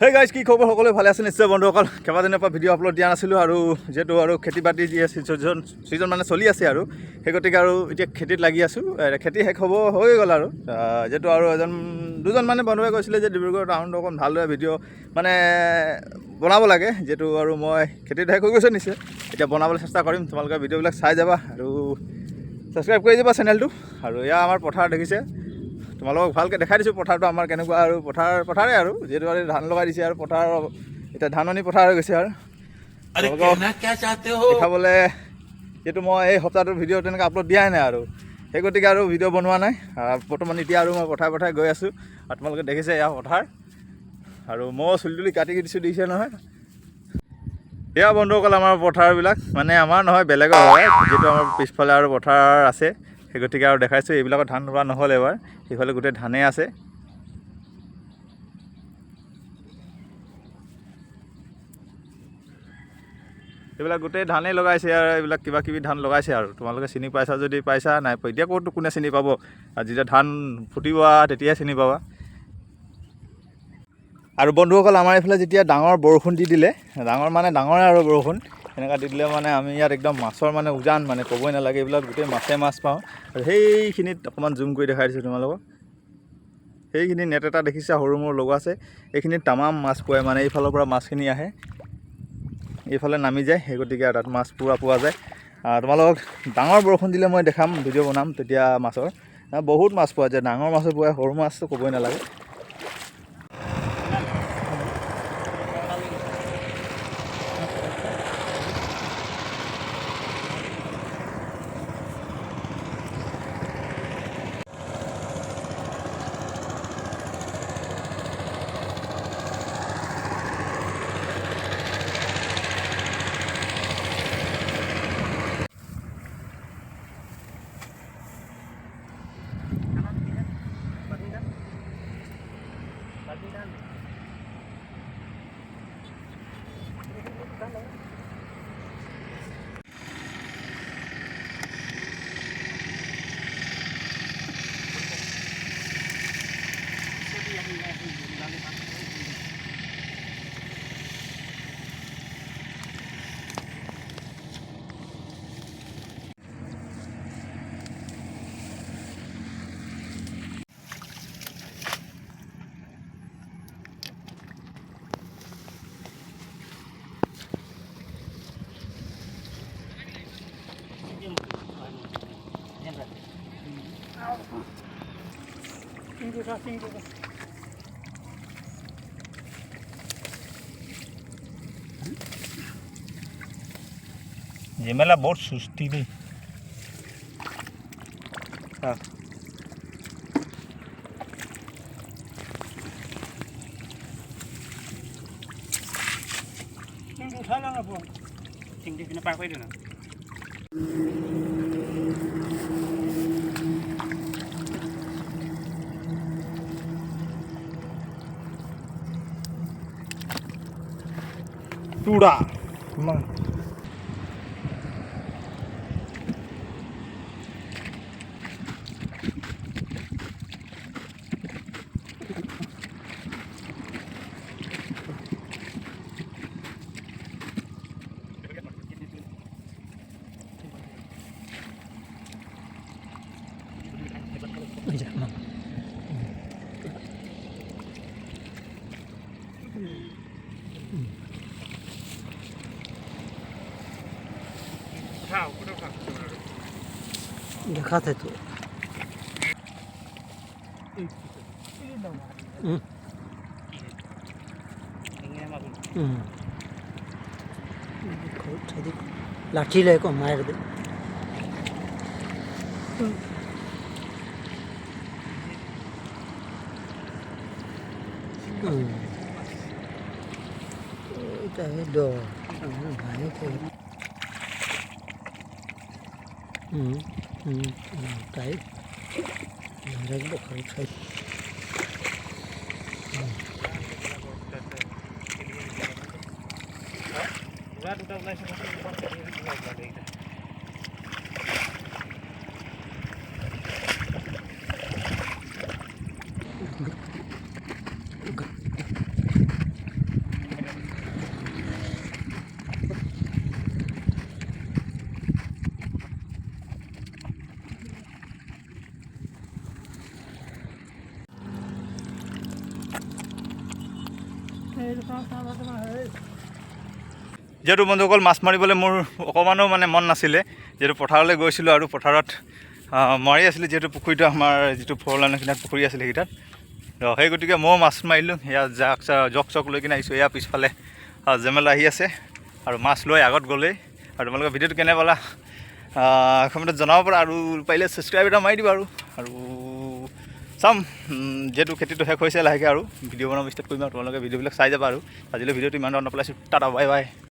Hey guys, কি খবৰ? সকলোৱে ভালে আছে নিশ্চয় বন্ধুসকল। কেইবাদিনৰ পৰা ভিডিঅ' আপলোড দিয়া নাছিলোঁ আৰু যিহেতু আৰু খেতি বাতি যি ছিজন মানে চলি আছে আৰু সেই গতিকে আৰু এতিয়া খেতিত লাগি আছোঁ। খেতি শেষ হ'ব হৈ গ'ল আৰু যিহেতু আৰু দুজন মানে বন্ধুৱে কৈছিলে যে ডিব্ৰুগড় টাউনটো অকণ ভালদৰে ভিডিঅ' মানে বনাব লাগে, যিহেতু আৰু মই খেতিত শেষ হৈ গৈছে নিশ্চয়। এতিয়া বনাবলৈ চেষ্টা কৰিম, তোমালোকে ভিডিঅ'বিলাক চাই যাবা আৰু ছাবস্ক্ৰাইব কৰি যাবা চেনেলটো। আৰু এয়া আমাৰ পথাৰ দেখিছে, তোমালোকক ভালকৈ দেখাই দিছোঁ পথাৰটো আমাৰ কেনেকুৱা আৰু পথাৰে আৰু যিহেতু ধান লগাই দিছে আৰু পথাৰ এতিয়া ধাননি পথাৰ হৈ গৈছে আৰু দেখাবলৈ যিহেতু মই এই সপ্তাহটোৰ ভিডিঅ' তেনেকৈ আপলোড দিয়াই নাই আৰু সেই গতিকে আৰু ভিডিঅ' বনোৱা নাই বৰ্তমান। এতিয়া আৰু মই পথাৰে গৈ আছোঁ আৰু তোমালোকে দেখিছে এয়া পথাৰ আৰু মই চুলি তুলি কাটি দিছোঁ, দিছে নহয়। এয়া বন্ধুসকল আমাৰ পথাৰবিলাক, মানে আমাৰ নহয় বেলেগৰ হয়, যিহেতু আমাৰ পিছফালে আৰু পথাৰ আছে সেই গতিকে আৰু দেখাইছোঁ। এইবিলাকত ধান ৰোৱা নহ'ল এবাৰ, সেইফালে গোটেই ধানেই আছে। এইবিলাক গোটেই ধানেই লগাইছে আৰু এইবিলাক কিবা কিবি ধান লগাইছে আৰু তোমালোকে চিনি পাইছা যদি পাইছা, নাই এতিয়া ক'তো কোনে চিনি পাব, আৰু যেতিয়া ধান ফুটিব তেতিয়াই চিনি পাবা। আৰু বন্ধুসকল আমাৰ এইফালে যেতিয়া ডাঙৰ বৰষুণ দি দিলে, ডাঙৰে আৰু বৰষুণ এনেকুৱা দি দিলে মানে আমি ইয়াত একদম মাছৰ মানে উজান, মানে ক'বই নালাগে, এইবিলাক গোটেই মাছ পাওঁ। আৰু সেইখিনিত অকণমান জুম কৰি দেখাই দিছোঁ তোমালোকক। সেইখিনি নেট এটা দেখিছা সৰু মোৰ লগোৱা আছে, এইখিনিত তামাম মাছ পোৱাই, মানে এইফালৰ পৰা মাছখিনি আহে এইফালে নামি যায়, সেই গতিকে তাত মাছ পুৰা পোৱা যায়। তোমালোকক ডাঙৰ বৰষুণ দিলে মই দেখাম, ভিডিঅ' বনাম তেতিয়া মাছৰ বহুত মাছ পোৱা যায়, ডাঙৰ মাছো পোৱা, সৰু মাছটো ক'বই নালাগে। Gemela बहुत सुस्ती नहीं। हाँ उठा ला ना फोन, सिंह देखने पार कोई देना। टूडा दिखाते तो लाठी लेको मार दे। दो भाई थे cái rất là khó khăn. যিহেতু বন্ধুসকল মাছ মাৰিবলৈ মোৰ অকণমানো মানে মন নাছিলে, যিহেতু পথাৰলৈ গৈছিলোঁ আৰু পথাৰত মাৰি আছিলোঁ, যিহেতু পুখুৰীটো আমাৰ যিটো ফৰলাইনৰ কিনাৰত পুখুৰী আছিলে সেইকেইটাত, সেই গতিকে ময়ো মাছ মাৰিলোঁ। সেয়া জক চক লৈ কিনে আহিছোঁ। এয়া পিছফালে জেমেলা আহি আছে আৰু মাছ লৈ আগত গ'লেই। আৰু তোমালোকে ভিডিঅ'টো কেনে পালা কমেণ্টত জনাব পাৰা, আৰু পাৰিলে ছাবস্ক্ৰাইব এটা মাৰি দিবা। আৰু চাম, যিহেতু খেতিটো শেষ হৈছে লাহেকৈ আৰু ভিডিঅ' বনাব ষ্টাৰ্ট কৰিম আৰু তোমালোকে ভিডিঅ'বিলাক চাই যাবা। আৰু আজিলৈ ভিডিঅ'টো ইমান ধৰণৰ পেলাইছোঁ। Tata bye bye.